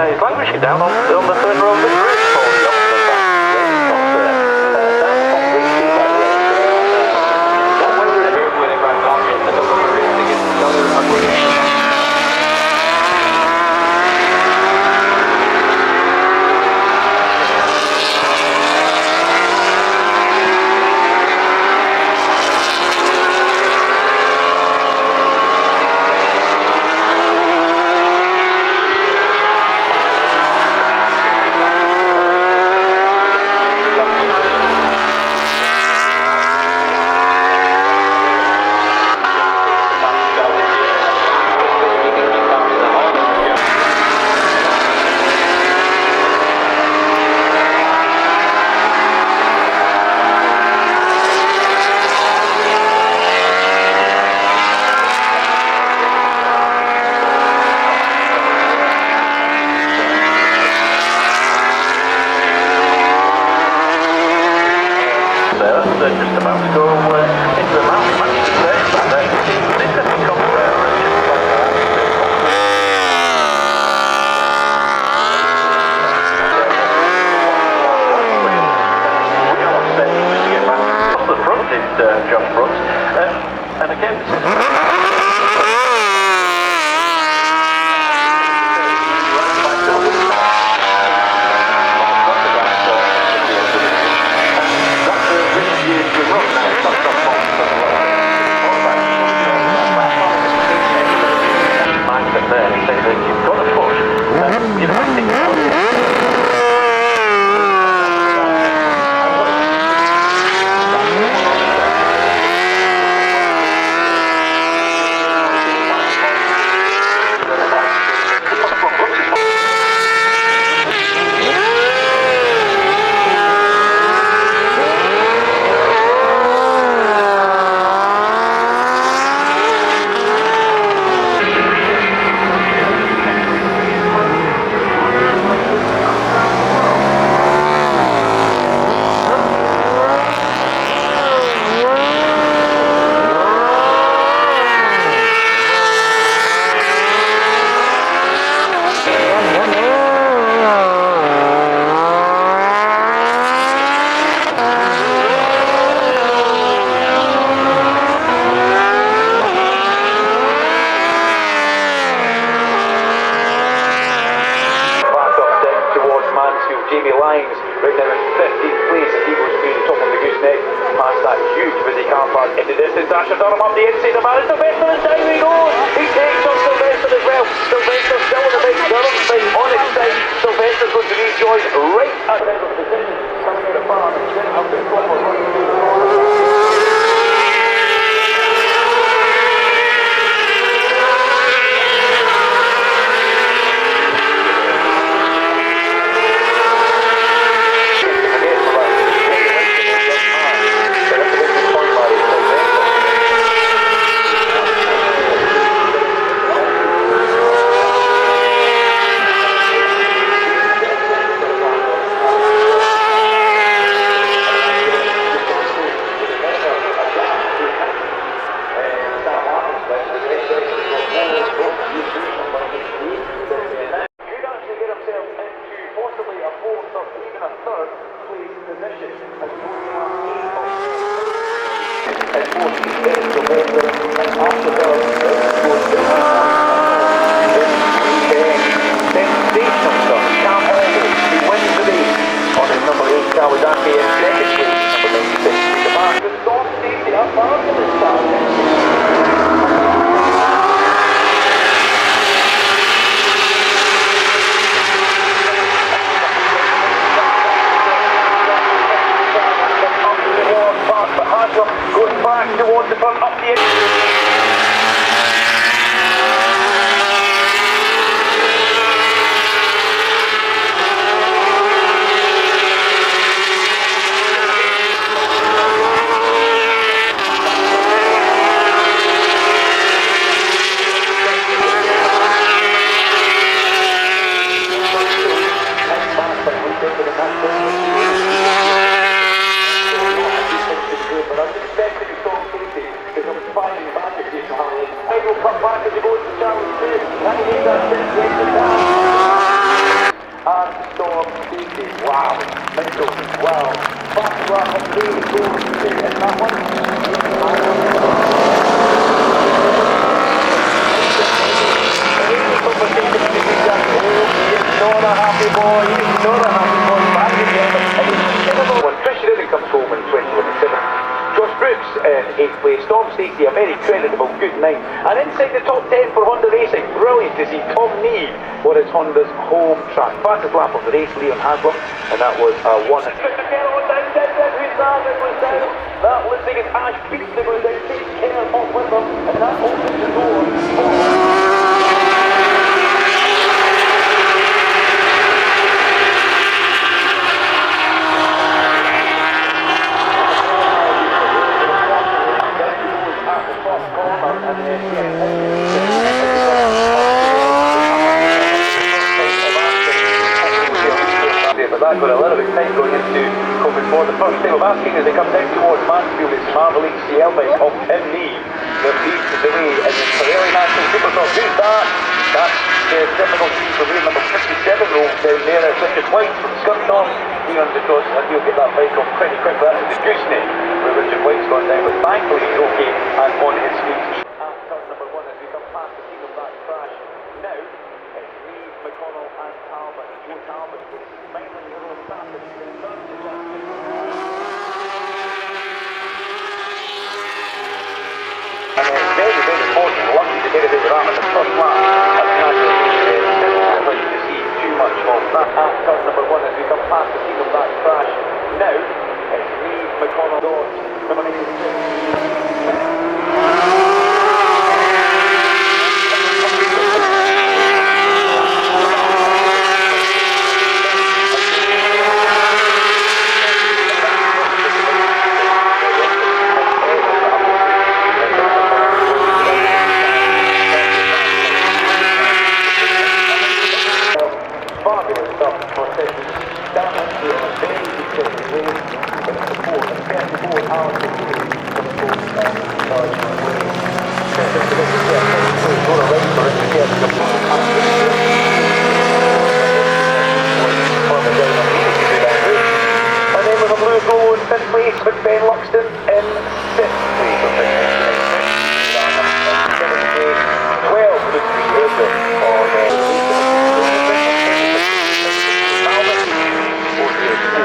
He's languishing down on the third row of the grid. Just about to go into the mountain, managed to stay, but this has become rare. The front is John Front, and again, right now in 15th place as he goes through the top of the gooseneck past that huge busy car park in the distance. Asher Durham up the inside of Aaron Sylvester, and down he goes. He takes on Sylvester as well. Sylvester still on the big Durham's side on his side. Sylvester's going to rejoin right at the end of the position. Coming out of far and then up the top of Wow, mental, wow. Fast lap of 3 goes to in that one. He's not a happy boy, he's not a happy boy. Back again, and he's incredible. When Trish Redding comes home in 2017. Josh Brooks in 8th place, Tom Stacey, a very creditable good night. And inside the top 10 for Honda Racing, brilliant to see Tom Need on his Honda's home track. Fastest lap of the race, Leon Haslam, and that was a 1. That looks like it's Ash Beats the goes down, takes Kenner off with them, and that opens the door. But that got a little bit tight going into Copenhagen for the first time of asking as they come down towards Mansfield. It's Marvelous CL bike of Tim Neave that leads the way in the Pirelli National Supercross. Who's that? That's the difficult team for wheel number 57 roll down there. It's Richard White from Scunthorpe. He runs across and he'll get that bike off pretty quickly. That is the gooseneck where Richard White's gone down, but thankfully he's okay and on his feet. Turn number 1 as we come past the scene of that crash. Now it's Reid, McConnell and Talbot. Joe Talbot is finally the little starter. And it's very, very important, lucky to get it over that in the first lap. That's not to see too much of that. Turn number 1 as we come past the scene of that crash. Now it's Reid, McConnell, Dodge, number 96. With Ben Luxton in 6th place. 12 to 3 April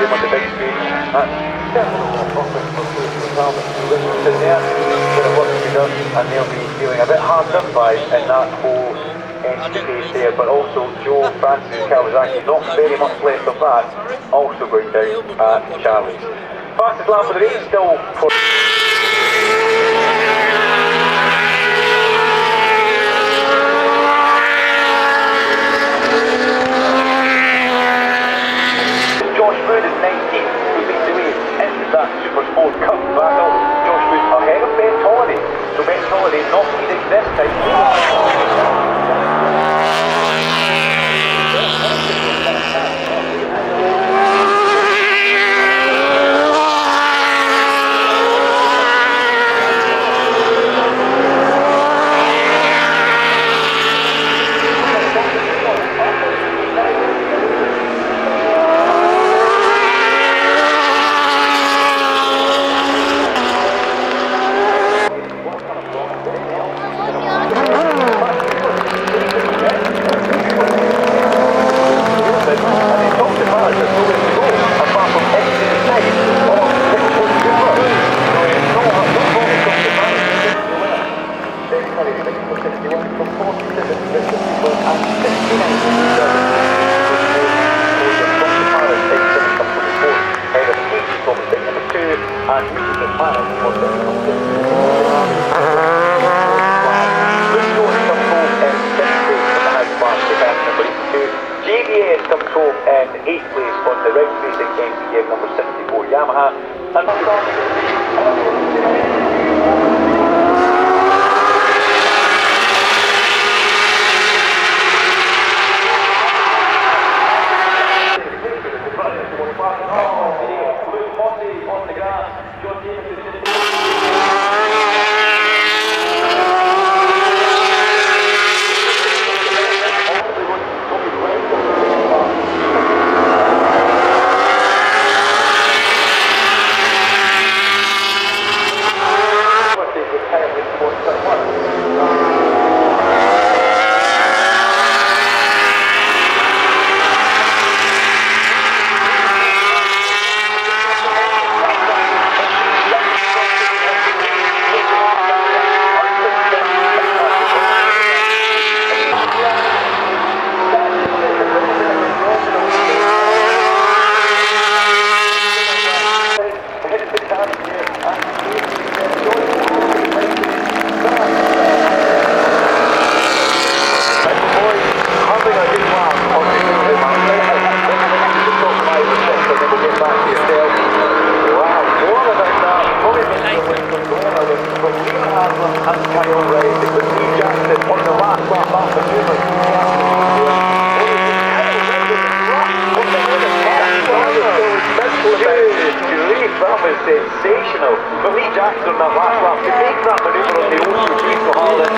on the big screen. That's definitely a profit for Talbot in there. Bit of work to be done, and they'll be feeling a bit hard done by in that whole end stage there. But also Joe Francis Kawasaki, not very much left of that, also going down at Charlie's. Fastest lap of the race still for Josh Wood is 19th, who leads the way into that Supersport Cup battle. Josh Wood ahead of Ben Holiday, so Ben Holiday not leading this time. JBS comes home in 8th place on the Red Racing MCM number 74 Yamaha. sensational. But Lee Jackson on that last lap to make that manoeuvre on the old Suzuki Harlan.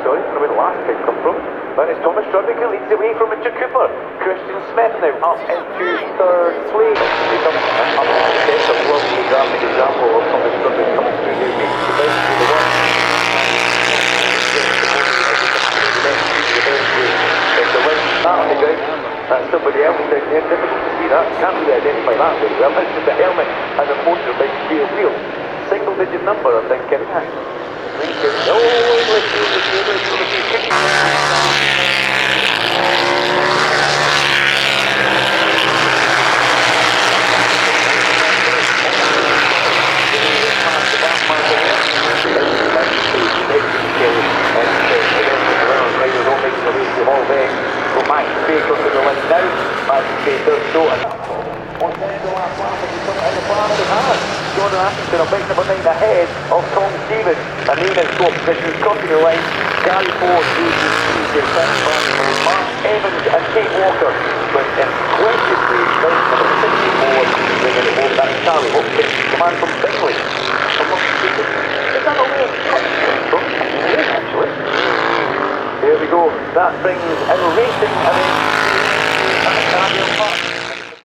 Sorry, from where the last pit come from. But it's Thomas Strudwick who leads away from Richard Cooper. Christian Smith now up into third place. He comes up to the test of lovely graphic example of Thomas Strudwick coming through here, making the best of the one. It's the win out on the ground. That's somebody else down there. Difficult to see that. Can't really identify that very well. It's just a helmet and a motorbike steel wheel. Single digit number, I think. Oh, let's see. Jordan Atkinson on bike number 9 ahead of Tom Stevens, and then in top positions crossing the line. Gary Ford, Mark Evans and Kate Walker with impressively bike number 64 bringing it home. That's Charlie Hopkins, the man from Bingley. Is that a way of actually? There we go. That brings our racing event at Cadwell Park.